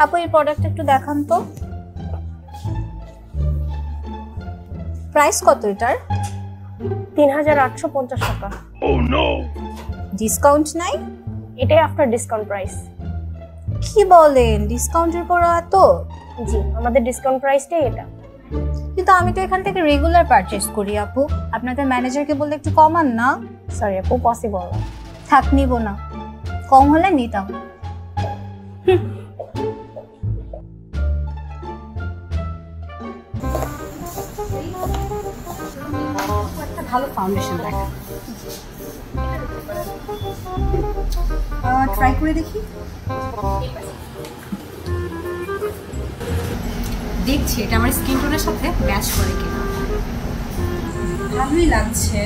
আপু এই প্রোডাক্ট একটু দেখান তো, প্রাইস কত এটার? 3850 টাকা। ডিসকাউন্ট নাই? এটাই আফটার ডিসকাউন্ট প্রাইস। কি বলেন, ডিসকাউন্টের পর এত? জি, আমাদের ডিসকাউন্ট প্রাইসটাই এটা। কিন্তু আমি তো এখান থেকে রেগুলার পারচেজ করি আপু, আপনাদের ম্যানেজারকে বললে একটু কমান না। সরি আপু, পসিবল না। থাক, নিব না, কম হলে নিতাম। একটা ভালো ফাউন্ডেশন দেখা, ট্রাই করে দেখি। দেখছি এটা আমার স্কিন টোনের সাথে ম্যাচ করে কিনা। ভালোই লাগছে।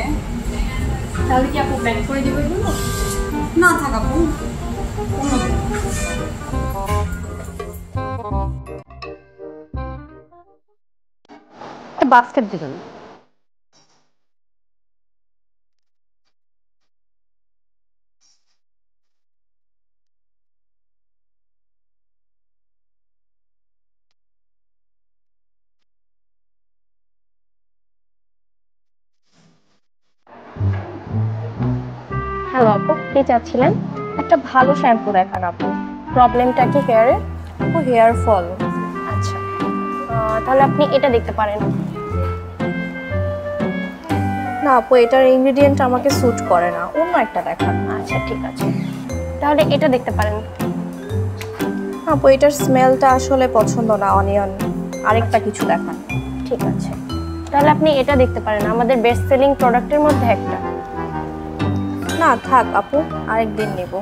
তাহলে কি আপু ব্যাক করে দিব এগুলো? না থাক আপু, বাস্কেট দিবেন। হ্যালো আপু, কি চাচ্ছিলেন? একটা ভালো শ্যাম্পু দেখান আপু। প্রবলেমটা কি হেয়ারে? আপু হেয়ার ফল। আচ্ছা, তাহলে আপনি এটা দেখতে পারেন। না আপু, এটার ইনগ্রেডিয়েন্ট আমাকে স্যুট করে না, অন্য একটা দেখান। আচ্ছা ঠিক আছে, তাহলে এটা দেখতে পারেন। আপু এটার স্মেলটা আসলে পছন্দ না, অনিয়ন। আরেকটা কিছু দেখান। ঠিক আছে, তাহলে আপনি এটা দেখতে পারেন, আমাদের বেস্ট সেলিং প্রোডাক্টের মধ্যে একটা। না থাক আপু, আরেকদিন নেব।